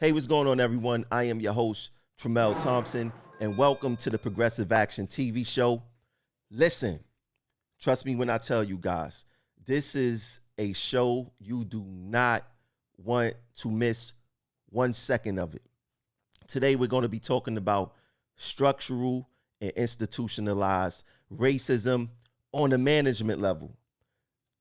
Hey, what's going on, everyone? I am your host, Tremel Thompson, and welcome to the Progressive Action TV show. Listen, trust me when I tell you guys, this is a show you do not want to miss 1 second of it. Today, we're going to be talking about structural and institutionalized racism on a management level.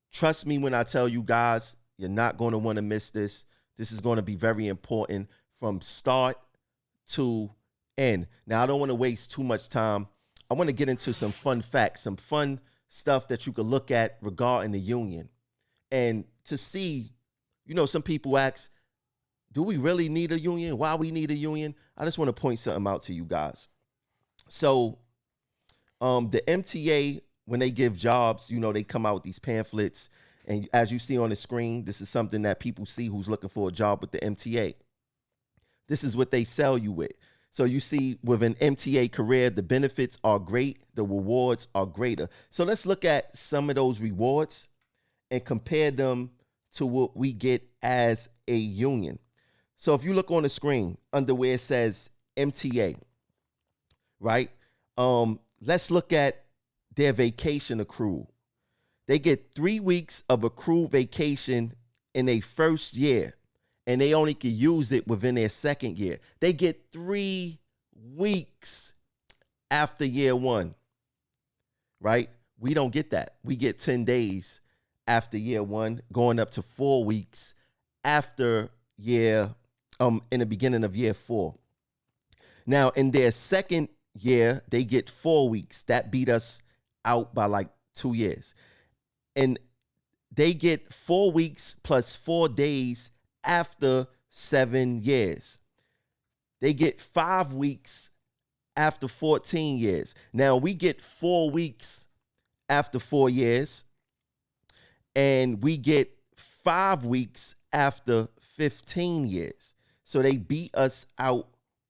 Trust me when I tell you guys, you're not going to want to miss this. This is going to be very important from start to end. Now, I don't want to waste too much time. I want to get into some fun facts, some fun stuff that you could look at regarding the union. And to see, some people ask, do we really need a union? Why we need a union? I just want to point something out to you guys. So the MTA, when they give jobs, they come out with these pamphlets. And as you see on the screen, this is something that people see who's looking for a job with the MTA. This is what they sell you with. So you see with an MTA career, the benefits are great, the rewards are greater. So let's look at some of those rewards and compare them to what we get as a union. So if you look on the screen under where it says MTA, right? Let's look at their vacation accrual. They get 3 weeks of accrued vacation in their first year, and they only can use it within their second year. They get 3 weeks after year one, right? We don't get that. We get 10 days after year one, going up to 4 weeks after in the beginning of year 4. Now, in their second year, they get 4 weeks. That beat us out by like 2 years. And they get 4 weeks plus 4 days after 7 years. They get 5 weeks after 14 years. Now, we get 4 weeks after 4 years, and we get 5 weeks after 15 years. So they beat us out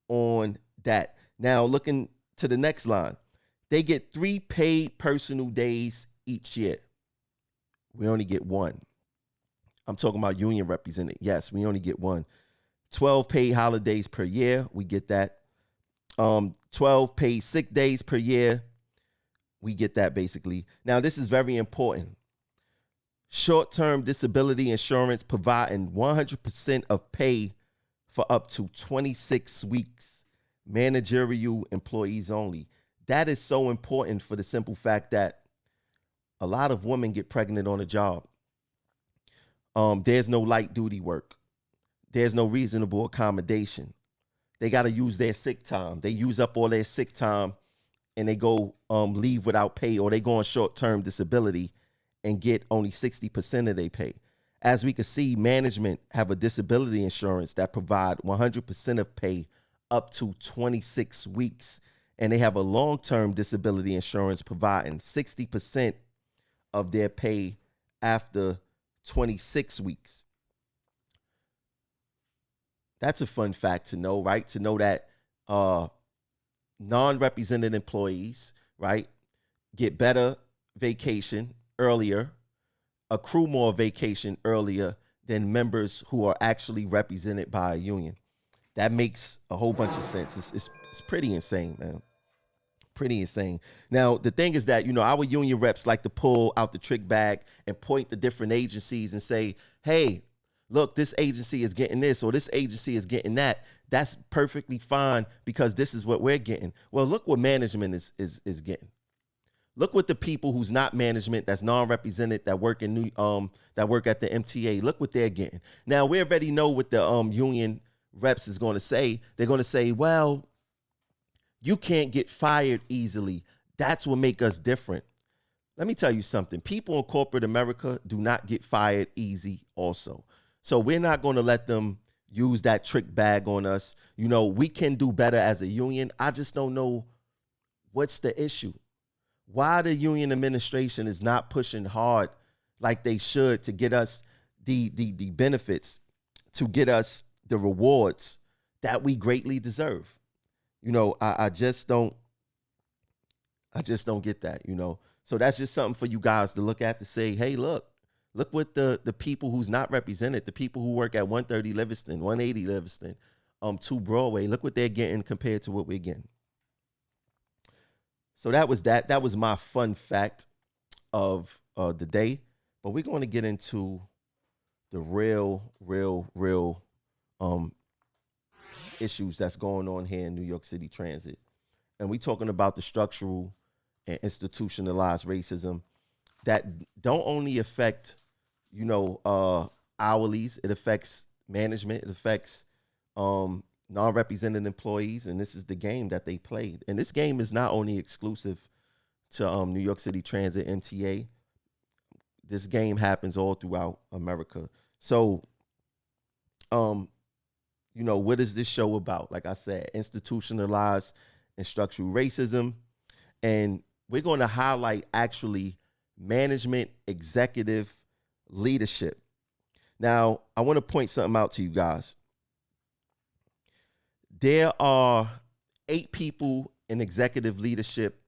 on that. Now, looking to the next line, they get 3 paid personal days each year. We only get 1. I'm talking about union represented. Yes, we only get 1. 12 paid holidays per year. We get that. 12 paid sick days per year. We get that basically. Now, this is very important. Short-term disability insurance providing 100% of pay for up to 26 weeks. Managerial employees only. That is so important for the simple fact that a lot of women get pregnant on a job. There's no light duty work. There's no reasonable accommodation. They got to use their sick time. They use up all their sick time and they go leave without pay, or they go on short-term disability and get only 60% of their pay. As we can see, management have a disability insurance that provide 100% of pay up to 26 weeks. And they have a long-term disability insurance providing 60% of their pay after 26 weeks. That's a fun fact to know, right? To know that non-represented employees, right, get better vacation earlier, accrue more vacation earlier than members who are actually represented by a union. That makes a whole bunch of sense. It's pretty insane, man. Pretty insane. Now, the thing is that, our union reps like to pull out the trick bag and point to different agencies and say, hey, look, this agency is getting this or this agency is getting that. That's perfectly fine because this is what we're getting. Well, look what management is getting. Look what the people who's not management, that's non-represented, that work at the MTA, look what they're getting. Now, we already know what the union reps is going to say. They're going to say, well, you can't get fired easily. That's what makes us different. Let me tell you something. People in corporate America do not get fired easy also. So we're not going to let them use that trick bag on us. We can do better as a union. I just don't know what's the issue. Why the union administration is not pushing hard like they should to get us the benefits, to get us the rewards that we greatly deserve. I just don't get that, So that's just something for you guys to look at to say, hey, look what the people who's not represented, the people who work at 130 Livingston, 180 Livingston, to Broadway, look what they're getting compared to what we're getting. So that was that. That was my fun fact of the day. But we're going to get into the real issues that's going on here in New York City Transit. And we're talking about the structural and institutionalized racism that don't only affect, hourlies. It affects management. It affects non-represented employees. And this is the game that they played. And this game is not only exclusive to New York City Transit, MTA. This game happens all throughout America. So, what is this show about? Like I said, institutionalized and structural racism. And we're going to highlight actually management, executive leadership. Now, I want to point something out to you guys. There are 8 people in executive leadership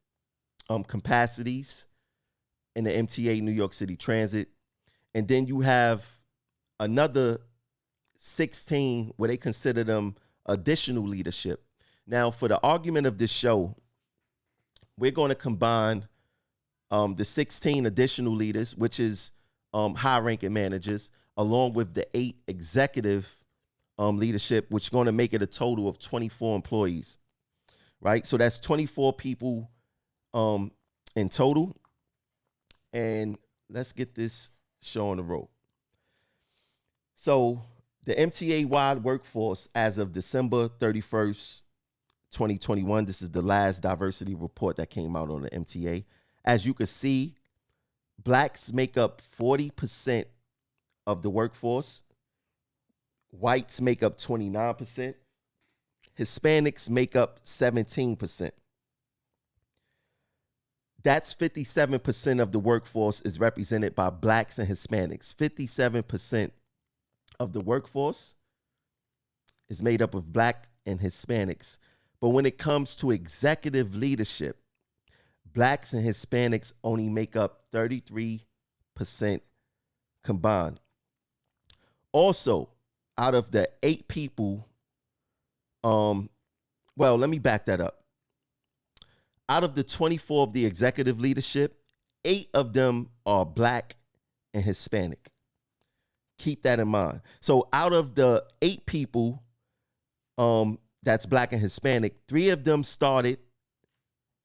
capacities in the MTA New York City Transit. And then you have another 16 where they consider them additional leadership. Now, for the argument of this show, we're going to combine the 16 additional leaders, which is high-ranking managers, along with the 8 executive leadership, which is going to make it a total of 24 employees, right? So that's 24 people in total. And let's get this show on the road. So the MTA-wide workforce as of December 31st, 2021, this is the last diversity report that came out on the MTA. As you can see, blacks make up 40% of the workforce. Whites make up 29%. Hispanics make up 17%. That's 57% of the workforce is represented by blacks and Hispanics. 57% of the workforce is made up of black and Hispanics. But when it comes to executive leadership, blacks and Hispanics only make up 33% combined. Also, out of the 8 people, let me back that up. Out of the 24 of the executive leadership, 8 of them are black and Hispanic. Keep that in mind. So out of the 8 people that's black and Hispanic, 3 of them started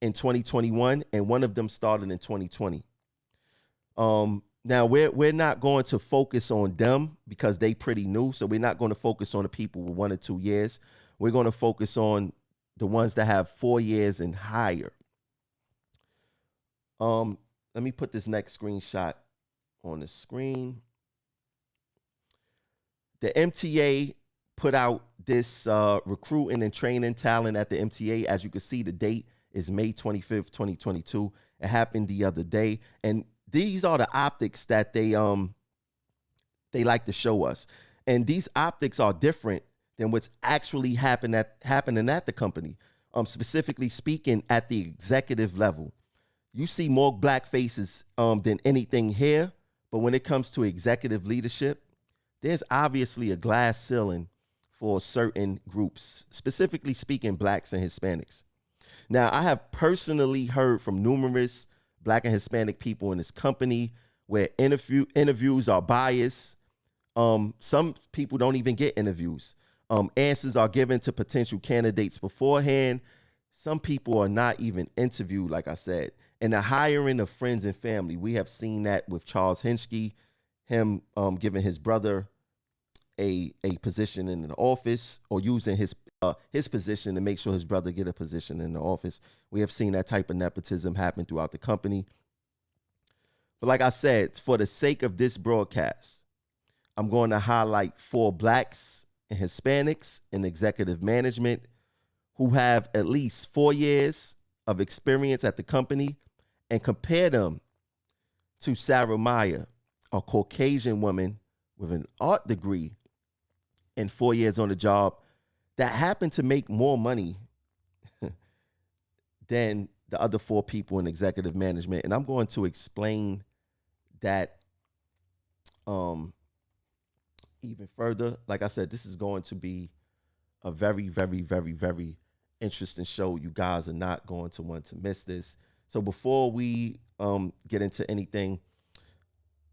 in 2021 and 1 of them started in 2020. Now we're not going to focus on them because they pretty new. So we're not going to focus on the people with 1 or 2 years. We're going to focus on the ones that have 4 years and higher. Let me put this next screenshot on the screen. The MTA put out this recruiting and training talent at the MTA. As you can see, the date is May 25th, 2022. It happened the other day. And these are the optics that they like to show us. And these optics are different than what's actually happening at the company. Specifically speaking, at the executive level. You see more black faces than anything here. But when it comes to executive leadership, there's obviously a glass ceiling for certain groups, specifically speaking, blacks and Hispanics. Now, I have personally heard from numerous black and Hispanic people in this company where interviews are biased. Some people don't even get interviews. Answers are given to potential candidates beforehand. Some people are not even interviewed, like I said. And the hiring of friends and family, we have seen that with Charles Hinchke, him giving his brother a position in the office, or using his position to make sure his brother get a position in the office. We have seen that type of nepotism happen throughout the company. But like I said, for the sake of this broadcast, I'm going to highlight 4 blacks and Hispanics in executive management who have at least 4 years of experience at the company, and compare them to Sarah Meyer, a Caucasian woman with an art degree and 4 years on the job that happened to make more money than the other 4 people in executive management. And I'm going to explain that even further. Like I said, this is going to be a very, very, very, very interesting show. You guys are not going to want to miss this. So before we get into anything,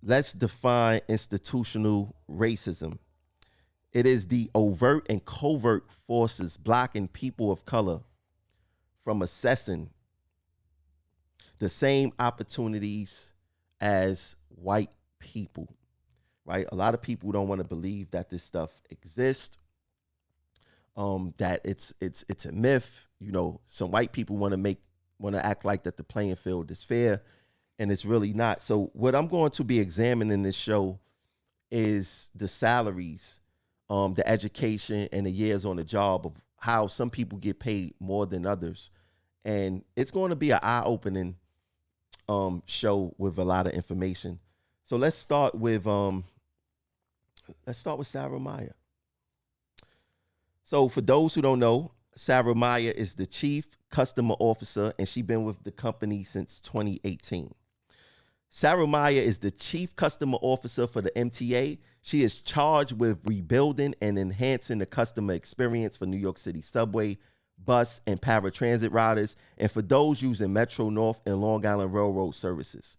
let's define institutional racism. It is the overt and covert forces blocking people of color from accessing the same opportunities as white people, right? A lot of people don't want to believe that this stuff exists, that it's a myth. You know, some white people want to act like that the playing field is fair, and it's really not. So what I'm going to be examining in this show is the salaries, the education, and the years on the job of how some people get paid more than others. And it's going to be an eye-opening show with a lot of information. So let's start with Sarah Maya. So for those who don't know, Sarah Maya is the Chief Customer Officer, and she's been with the company since 2018. Sarah Maya is the Chief Customer Officer for the MTA. She is charged with rebuilding and enhancing the customer experience for New York City subway, bus, and paratransit riders, and for those using Metro North and Long Island Railroad services.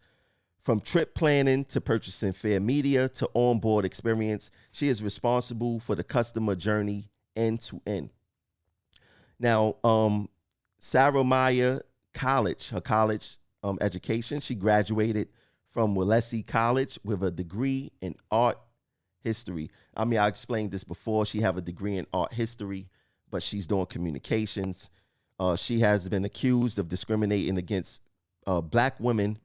From trip planning to purchasing fare media to onboard experience, she is responsible for the customer journey end to end. Now, Sarah Maya her college education, she graduated from Wellesley College with a degree in art history. I mean, I explained this before. She have a degree in art history, but she's doing communications. She has been accused of discriminating against black women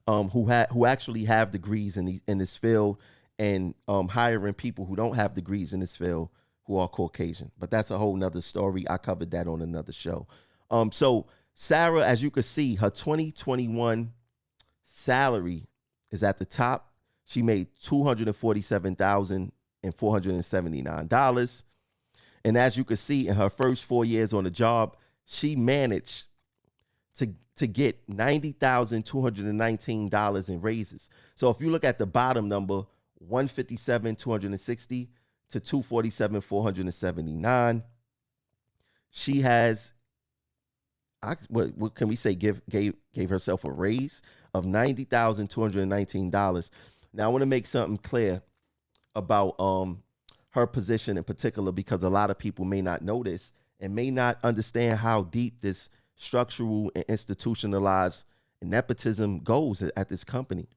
who actually have degrees in this field, and hiring people who don't have degrees in this field who are Caucasian. But that's a whole nother story. I covered that on another show. So Sarah, as you can see, her 2021 salary is at the top. She made $247,479. And as you can see, in her first 4 years on the job, she managed to get $90,219 in raises. So if you look at the bottom number, $157,260 to $247,479, she has, what can we say, gave herself a raise of $90,219. Now I want to make something clear about her position in particular, because a lot of people may not know this and may not understand how deep this structural and institutionalized nepotism goes at this company.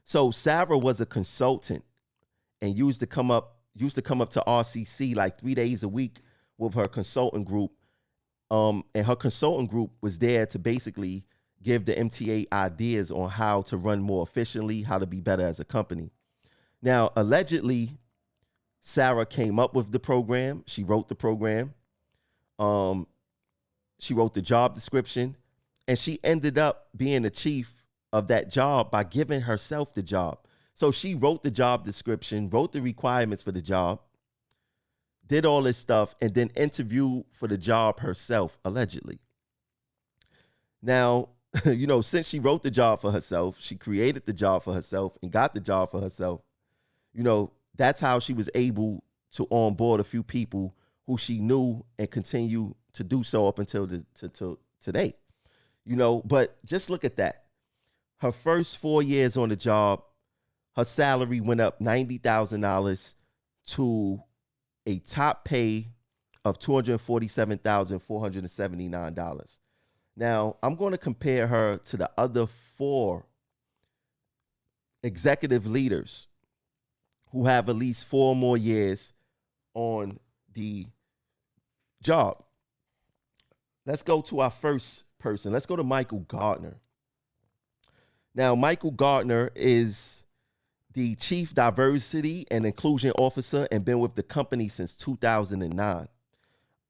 So Sarah was a consultant and used to come up to RCC like 3 days a week with her consultant group. And her consultant group was there to basically give the MTA ideas on how to run more efficiently, how to be better as a company. Now, allegedly, Sarah came up with the program. She wrote the program. She wrote the job description, and she ended up being the chief of that job by giving herself the job. So she wrote the job description, wrote the requirements for the job, did all this stuff, and then interviewed for the job herself, allegedly. Now, since she wrote the job for herself, she created the job for herself and got the job for herself, that's how she was able to onboard a few people who she knew and continue to do so up until today. But just look at that. Her first 4 years on the job, her salary went up $90,000 to a top pay of $247,479. Now, I'm going to compare her to the other 4 executive leaders who have at least 4 more years on the job. Let's go to our first person. Let's go to Michael Gardner. Now, Michael Gardner is the Chief Diversity and Inclusion Officer and been with the company since 2009.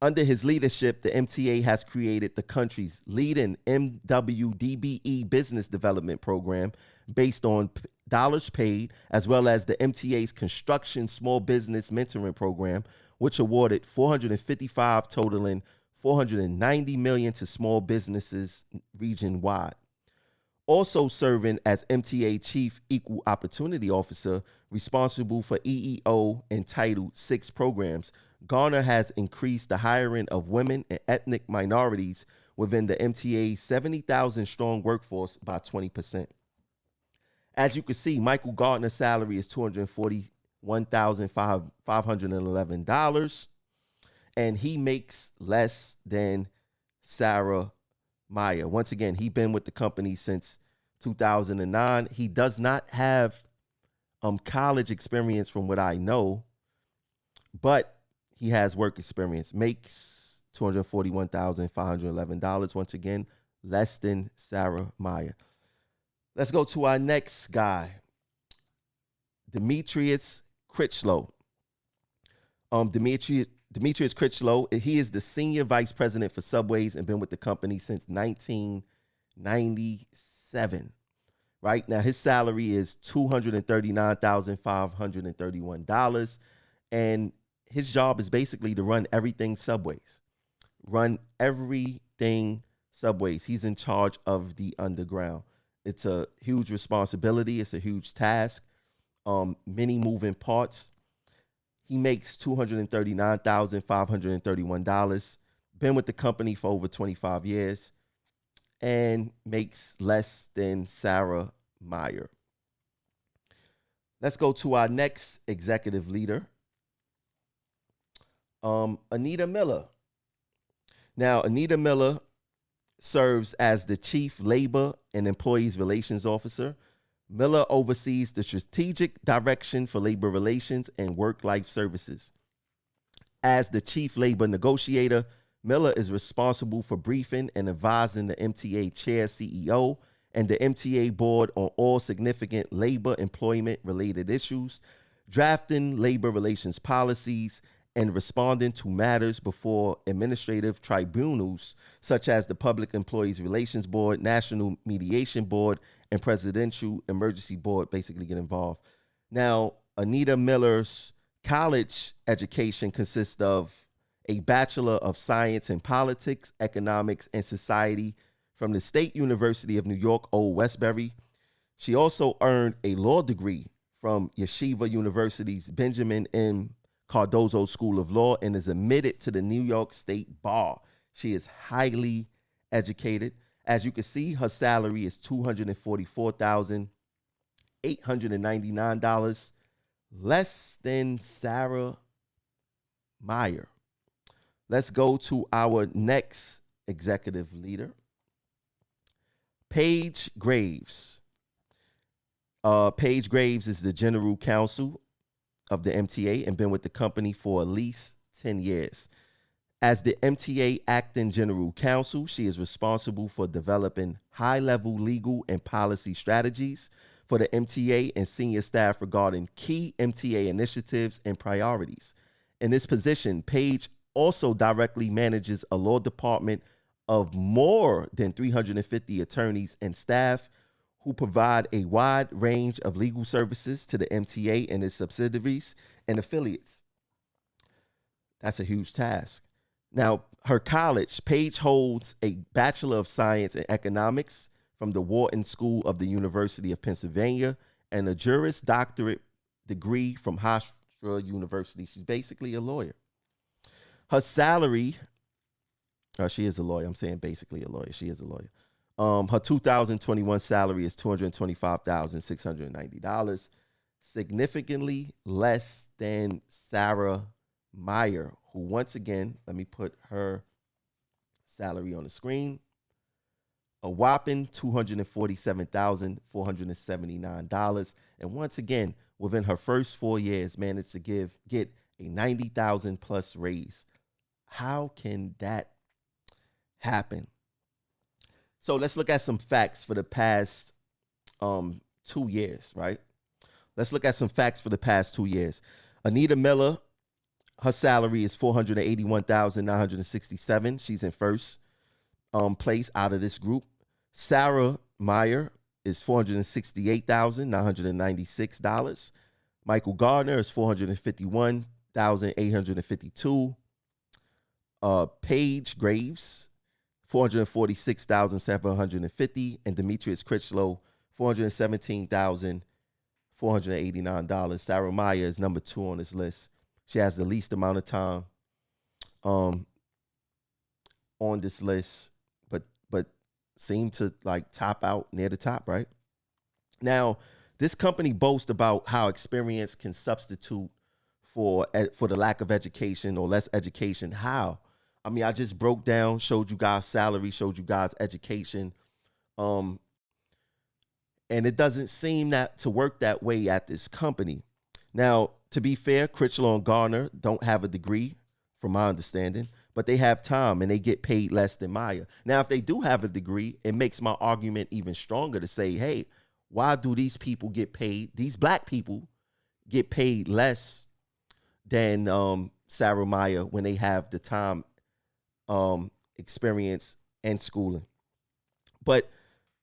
Under his leadership, the MTA has created the country's leading MWDBE business development program based on dollars paid, as well as the MTA's construction small business mentoring program, which awarded $455 totaling $490 million to small businesses region-wide. Also serving as MTA Chief Equal Opportunity Officer, responsible for EEO and Title VI programs, Gardner has increased the hiring of women and ethnic minorities within the MTA's 70,000 strong workforce by 20%. As you can see, Michael Gardner's salary is $241,511, and he makes less than Sarah Meyer. Once again, he's been with the company since 2009. He does not have college experience from what I know, but he has work experience. Makes $241,511. Once again, less than Sarah Meyer. Let's go to our next guy, Dimitrius Critchlow. Dimitrius Critchlow, he is the Senior Vice President for Subways and been with the company since 1997. Right now, his salary is $239,531. And his job is basically to run everything Subways. He's in charge of the underground. It's a huge responsibility. It's a huge task. Many moving parts. He makes $239,531. Been with the company for over 25 years and makes less than Sarah Meyer. Let's go to our next executive leader, Anita Miller. Now, Anita Miller serves as the Chief Labor and Employees Relations Officer. Miller oversees the strategic direction for labor relations and work-life services. As the Chief Labor Negotiator, Miller is responsible for briefing and advising the MTA Chair CEO and the MTA Board on all significant labor employment-related issues, drafting labor relations policies, and responding to matters before administrative tribunals such as the Public Employees Relations Board, National Mediation Board, and Presidential Emergency Board basically get involved. Now, Anita Miller's college education consists of a Bachelor of Science in Politics, Economics, and Society from the State University of New York, Old Westbury. She also earned a law degree from Yeshiva University's Benjamin M. Cardozo School of Law and is admitted to the New York State Bar. She is highly educated. As you can see, her salary is $244,899, less than Sarah Meyer. Let's go to our next executive leader, Paige Graves. Paige Graves is the General Counsel of the MTA and been with the company for at least 10 years. As the MTA Acting General Counsel, she is responsible for developing high-level legal and policy strategies for the MTA and senior staff regarding key MTA initiatives and priorities. In this position, Paige also directly manages a law department of more than 350 attorneys and staff who provide a wide range of legal services to the MTA and its subsidiaries and affiliates. That's a huge task. Now, her college, Paige holds a Bachelor of Science in Economics from the Wharton School of the University of Pennsylvania and a Juris Doctorate degree from Hofstra University. She's basically a lawyer. Her salary, she is a lawyer. I'm saying basically a lawyer. She is a lawyer. Her 2021 salary is $225,690, significantly less than Sarah Meyer, who once again, let me put her salary on the screen, a whopping $247,479. And once again, within her first 4 years, managed to get a $90,000 plus raise. How can that happen? So let's look at some facts for the past 2 years, right? Let's look at some facts for the past 2 years. Anita Miller, her salary is $481,967. She's in first place out of this group. Sarah Meyer is $468,996. Michael Gardner is $451,852. Paige Graves, $446,750, and Dimitrius Critchlow, $417,489. Sarah Maya is number 2 on this list. She has the least amount of time on this list, but seemed to like top out near the top, right? Now, this company boasts about how experience can substitute for the lack of education or less education. How? I mean, I just broke down, showed you guys salary, showed you guys education. And it doesn't seem that to work that way at this company. Now, to be fair, Critchlow and Gardner don't have a degree, from my understanding, but they have time and they get paid less than Maya. Now, if they do have a degree, it makes my argument even stronger to say, hey, why do these people get paid? These black people get paid less than Sarah Maya when they have the time, experience, and schooling. But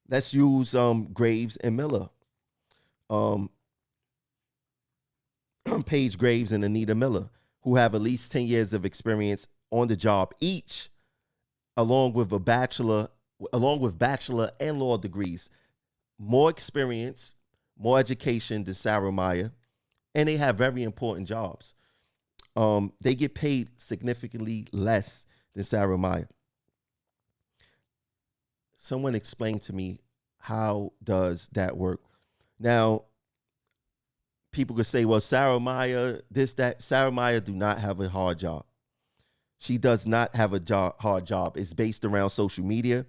let's use Graves and Miller. Paige Graves and Anita Miller, who have at least 10 years of experience on the job each, along with bachelor and law degrees. More experience, more education than Sarah Maya, and they have very important jobs. They get paid significantly less than Sarah Maya. Someone explain to me, how does that work? Now, people could say, well, Sarah Maya, this, that. Sarah Maya do not have a hard job. She does not have a hard job. It's based around social media,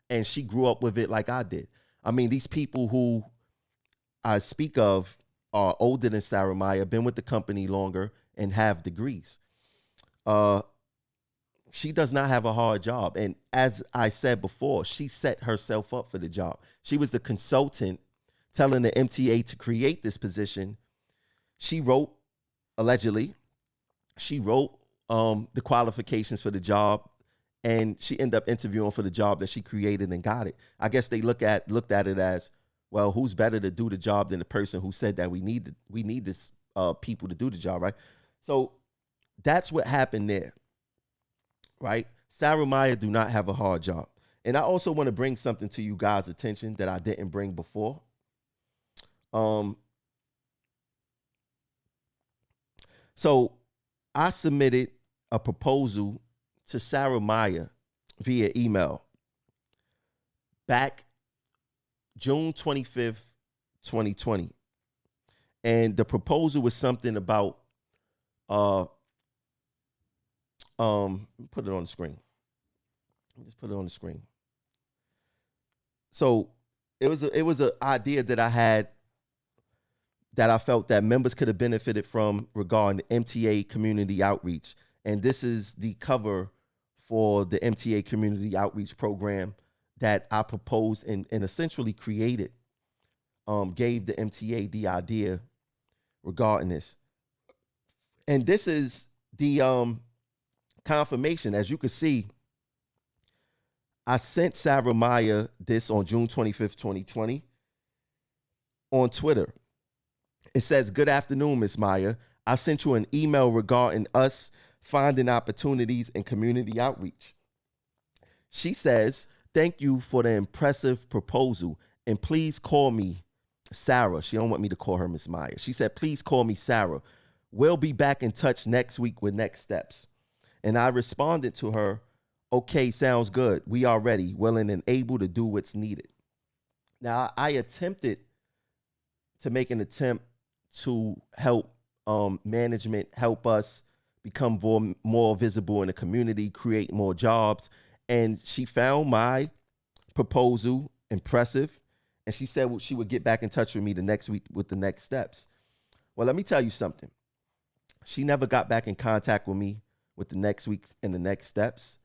and she grew up with it like I did. I mean, these people who I speak of are older than Sarah Maya, been with the company longer, and have degrees. She does not have a hard job. And as I said before, she set herself up for the job. She was the consultant telling the MTA to create this position. She wrote, allegedly, the qualifications for the job, and she ended up interviewing for the job that she created and got it. I guess they looked at it as, well, who's better to do the job than the person who said that we need this people to do the job, right? So that's what happened there, right? Sarah Maya do not have a hard job. And I also want to bring something to you guys' attention that I didn't bring before. So I submitted a proposal to Sarah Maya via email back June 25th, 2020. And the proposal was something about, put it on the screen. Just put it on the screen. So it was an idea that I had that I felt that members could have benefited from regarding MTA community outreach. And this is the cover for the MTA community outreach program that I proposed and essentially created, gave the MTA the idea regarding this. And this is the confirmation. As you can see, I sent Sarah Maya this on June 25th, 2020 on Twitter. It says, "Good afternoon, Miss Maya. I sent you an email regarding us finding opportunities in community outreach." She says, "Thank you for the impressive proposal, and please call me Sarah." She don't want me to call her Miss Maya. She said, "Please call me Sarah. We'll be back in touch next week with next steps." And I responded to her, "Okay, sounds good. We are ready, willing, and able to do what's needed." Now, I attempted to make an attempt to help management help us become more visible in the community, create more jobs. And she found my proposal impressive. And she said she would get back in touch with me the next week with the next steps. Well, let me tell you something. She never got back in contact with me with the next week and the next steps.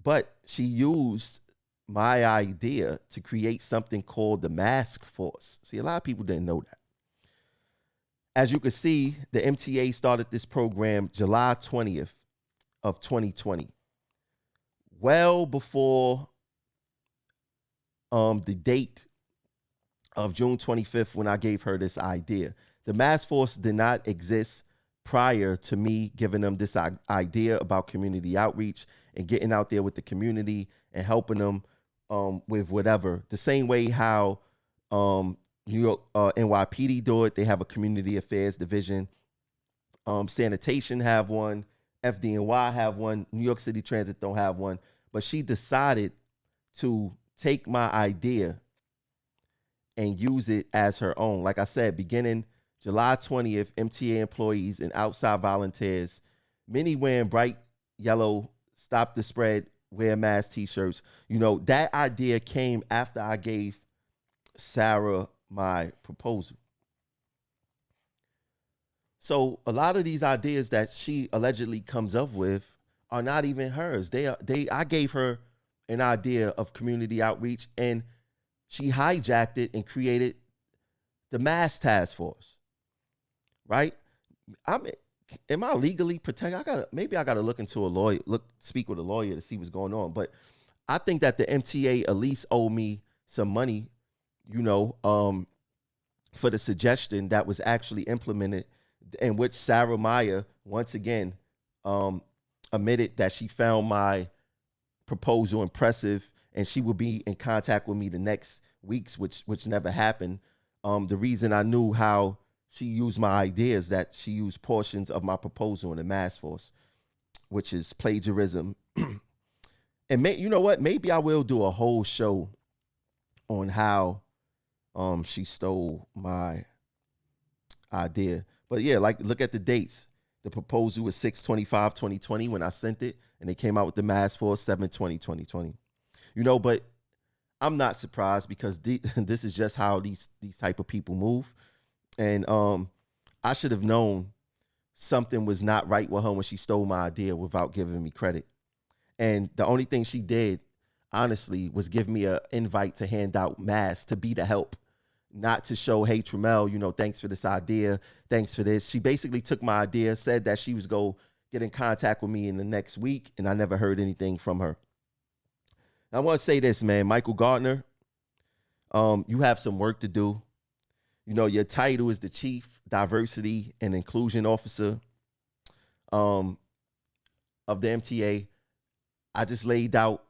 But she used my idea to create something called the Mask Force. See, a lot of people didn't know that. As you can see, the MTA started this program July 20th of 2020, well before the date of June 25th when I gave her this idea. The Mask Force did not exist prior to me giving them this idea about community outreach and getting out there with the community and helping them with whatever. The same way how New York NYPD do it. They have a community affairs division. Sanitation have one. FDNY have one. New York City Transit don't have one. But she decided to take my idea and use it as her own. Like I said, beginning July 20th, MTA employees and outside volunteers, many wearing bright yellow Stop the Spread, Wear Mask t-shirts. You know, that idea came after I gave Sarah my proposal. So a lot of these ideas that she allegedly comes up with are not even hers. I gave her an idea of community outreach, and she hijacked it and created the mass task force. Right? Am I legally protected? Maybe I gotta look into a lawyer, speak with a lawyer to see what's going on. But I think that the MTA at least owe me some money, for the suggestion that was actually implemented, in which Sarah Maya once again admitted that she found my proposal impressive and she would be in contact with me the next weeks, which never happened. The reason I knew how she used my ideas, that she used portions of my proposal in the mass force, which is plagiarism. And you know what? Maybe I will do a whole show on how she stole my idea. But yeah, like, look at the dates. The proposal was 6/25/2020 when I sent it, and they came out with the mass force 7/20/2020. But I'm not surprised, because this is just how these type of people move. And I should have known something was not right with her when she stole my idea without giving me credit. And the only thing she did, honestly, was give me an invite to hand out masks, to be the help, not to show, hey, Tremel, thanks for this idea. Thanks for this. She basically took my idea, said that she was going to get in contact with me in the next week, and I never heard anything from her. Now, I want to say this, man. Michael Gardner, you have some work to do. Your title is the Chief Diversity and Inclusion Officer of the MTA. I just laid out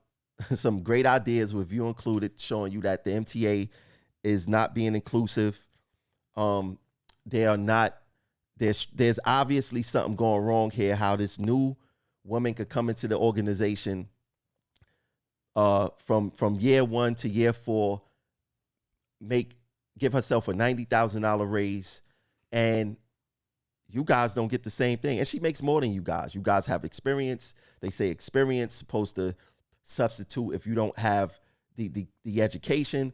some great ideas with you included, showing you that the MTA is not being inclusive. They are not. There's obviously something going wrong here. How this new woman could come into the organization from year 1 to year 4, give herself a $90,000 raise, and you guys don't get the same thing. And she makes more than you guys. You guys have experience. They say experience supposed to substitute if you don't have the education.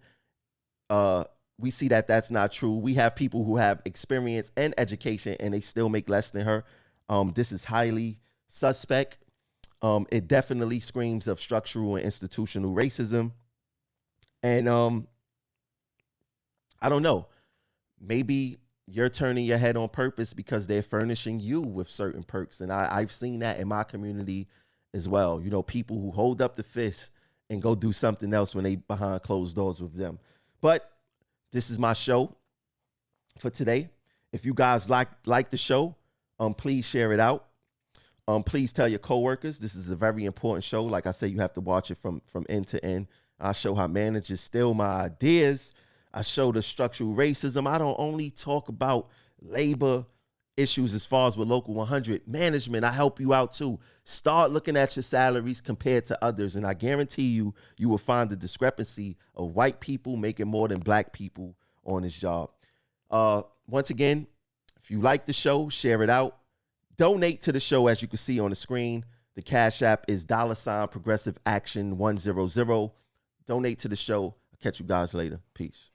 We see that that's not true. We have people who have experience and education, and they still make less than her. This is highly suspect. It definitely screams of structural and institutional racism. And I don't know. Maybe you're turning your head on purpose because they're furnishing you with certain perks. And I've seen that in my community as well. People who hold up the fist and go do something else when they behind closed doors with them. But this is my show for today. If you guys like the show, please share it out. Please tell your coworkers. This is a very important show. Like I said, you have to watch it from end to end. I show how managers steal my ideas. I show the structural racism. I don't only talk about labor issues as far as with Local 100. Management, I help you out too. Start looking at your salaries compared to others, and I guarantee you will find the discrepancy of white people making more than black people on this job. Once again, if you like the show, share it out. Donate to the show, as you can see on the screen. The Cash App is $Progressive Action 100. Donate to the show. I'll catch you guys later. Peace.